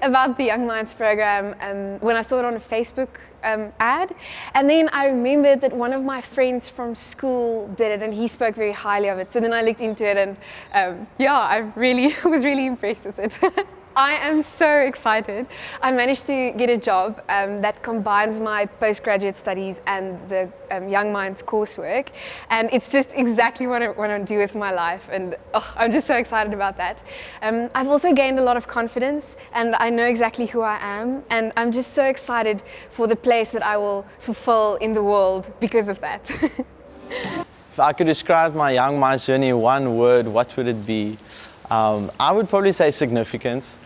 about the Young Minds program when I saw it on a Facebook ad, and then I remembered that one of my friends from school did it and he spoke very highly of it. So then I looked into it and I really was really impressed with it. I am so excited. I managed to get a job that combines my postgraduate studies and the Young Minds coursework, and it's just exactly what I want to do with my life, and I'm just so excited about that. I've also gained a lot of confidence, and I know exactly who I am, and I'm just so excited for the place that I will fulfill in the world because of that. If I could describe my Young Minds journey in one word, what would it be? I would probably say significance,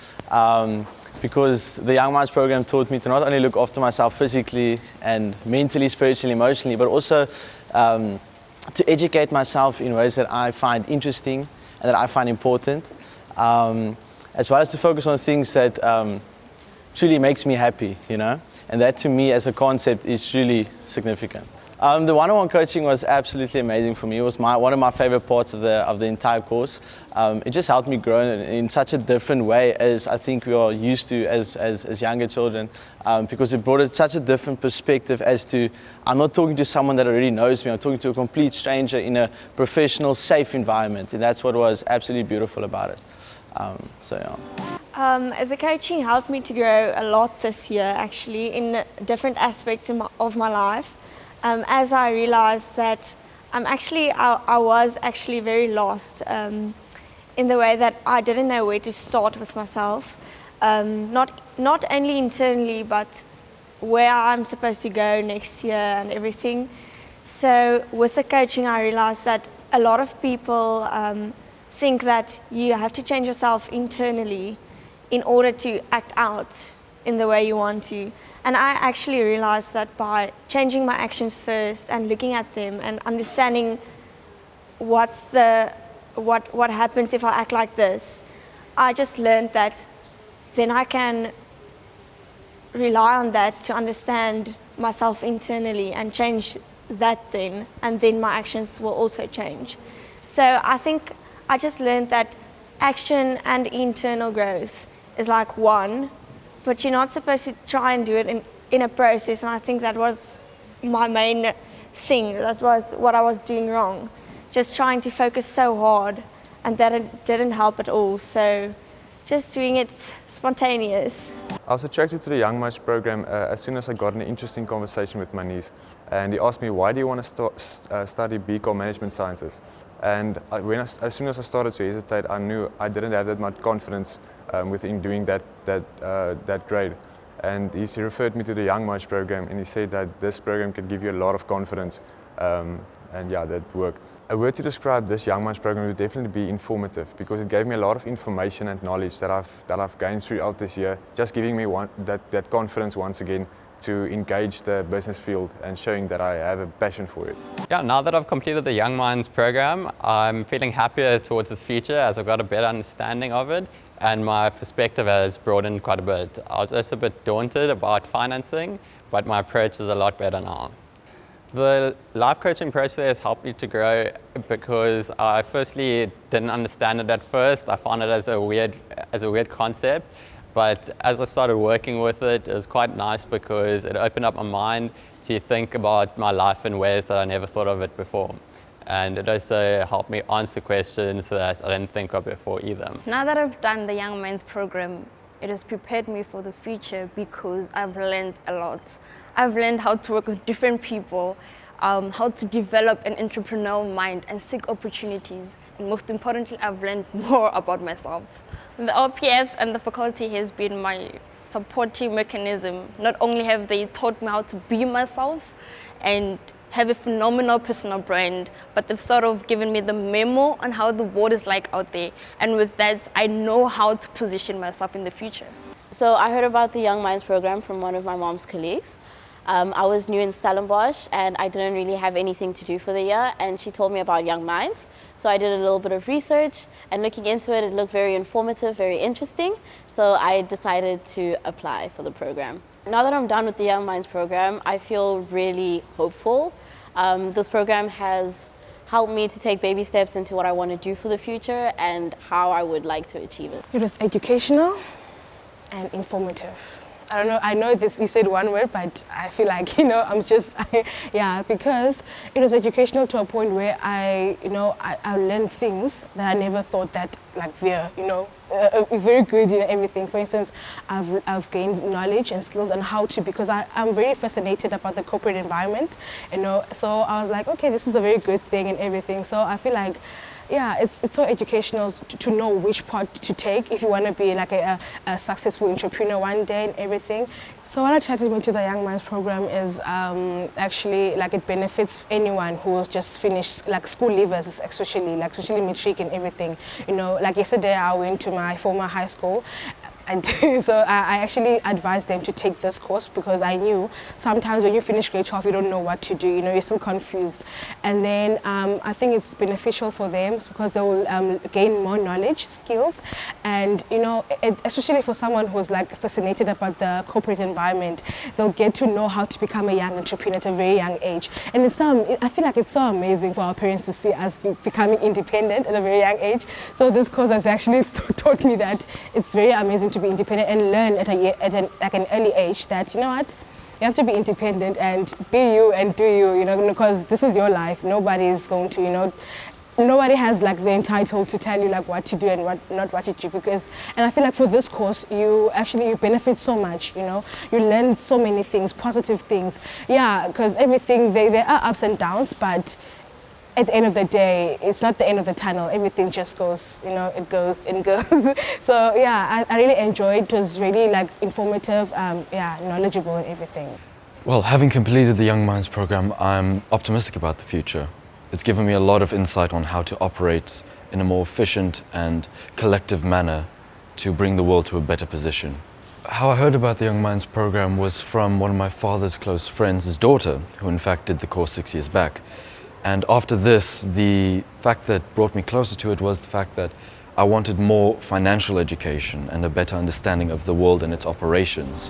because the Young Minds program taught me to not only look after myself physically and mentally, spiritually, emotionally, but also to educate myself in ways that I find interesting and that I find important, as well as to focus on things that truly makes me happy, you know, and that to me as a concept is truly significant. The one-on-one coaching was absolutely amazing for me. It was one of my favorite parts of the entire course. It just helped me grow in such a different way as I think we are used to as younger children, because it brought such a different perspective as to, I'm not talking to someone that already knows me, I'm talking to a complete stranger in a professional, safe environment, and that's what was absolutely beautiful about it. The coaching helped me to grow a lot this year, actually, in different aspects of my life. As I realized that I was actually very lost in the way that I didn't know where to start with myself, not only internally, but where I'm supposed to go next year and everything. So with the coaching, I realized that a lot of people think that you have to change yourself internally in order to act out in the way you want to. And I actually realized that by changing my actions first and looking at them and understanding what happens if I act like this, I just learned that then I can rely on that to understand myself internally and change that then, and then my actions will also change. So I think I just learned that action and internal growth is like one, but you're not supposed to try and do it in a process, and I think that was my main thing. That was what I was doing wrong. Just trying to focus so hard, and that it didn't help at all. So just doing it spontaneous. I was attracted to the Young Minds program as soon as I got an interesting conversation with my niece. And he asked me, why do you want to study BCom Management Sciences? And as soon as I started to hesitate, I knew I didn't have that much confidence within doing that grade. And he referred me to the Young Minds program, and he said that this program can give you a lot of confidence. And yeah, that worked. A word to describe this Young Minds program would definitely be informative, because it gave me a lot of information and knowledge that I've gained throughout this year, just giving me that confidence once again to engage the business field and showing that I have a passion for it. Yeah, now that I've completed the Young Minds program, I'm feeling happier towards the future as I've got a better understanding of it, and my perspective has broadened quite a bit. I was also a bit daunted about financing, but my approach is a lot better now. The life coaching process helped me to grow because I firstly didn't understand it at first. I found it as a weird concept, but as I started working with it, it was quite nice because it opened up my mind to think about my life in ways that I never thought of it before. And it also helped me answer questions that I didn't think of before either. Now that I've done the Young Minds program, it has prepared me for the future because I've learned a lot. I've learned how to work with different people, how to develop an entrepreneurial mind and seek opportunities. And most importantly, I've learned more about myself. The RPFs and the faculty has been my supporting mechanism. Not only have they taught me how to be myself and have a phenomenal personal brand, but they've sort of given me the memo on how the world is like out there. And with that, I know how to position myself in the future. So I heard about the Young Minds program from one of my mom's colleagues. I was new in Stellenbosch and I didn't really have anything to do for the year, and she told me about Young Minds. So I did a little bit of research, and looking into it, it looked very informative, very interesting. So I decided to apply for the program. Now that I'm done with the Young Minds program, I feel really hopeful. This program has helped me to take baby steps into what I want to do for the future and how I would like to achieve it. It was educational, and informative. I don't know, I know this, you said one word, but I feel like, I'm just, yeah, because it was educational to a point where I learned things that I never thought that, like, they're, very good in everything. For instance, I've gained knowledge and skills on how to, because I'm very fascinated about the corporate environment, so I was like, okay, this is a very good thing and everything. So I feel like, yeah, it's so educational to know which part to take if you want to be like a successful entrepreneur one day and everything. So what attracted me to the Young Minds program is actually, like, it benefits anyone who just finished, like school leavers especially, like especially matric and everything. Like yesterday I went to my former high school, and so I actually advised them to take this course because I knew sometimes when you finish grade 12 you don't know what to do, you're still confused. And then I think it's beneficial for them because they will gain more knowledge, skills, and especially for someone who's like fascinated about the corporate environment, they'll get to know how to become a young entrepreneur at a very young age. And I feel like it's so amazing for our parents to see us becoming independent at a very young age. So this course has actually taught me that it's very amazing to be independent and learn at an early age that, you have to be independent and be you and do you, because this is your life. Nobody is going to, nobody has like the entitled to tell you like what to do and not what to do, and I feel like for this course you benefit so much, you learn so many things, positive things, yeah, because everything, there are ups and downs, but at the end of the day, it's not the end of the tunnel. Everything just goes, it goes and goes. So yeah, I really enjoyed it. It was really like informative, knowledgeable and everything. Well, having completed the Young Minds program, I'm optimistic about the future. It's given me a lot of insight on how to operate in a more efficient and collective manner to bring the world to a better position. How I heard about the Young Minds program was from one of my father's close friends, his daughter, who in fact did the course 6 years back. And after this, the fact that brought me closer to it was the fact that I wanted more financial education and a better understanding of the world and its operations.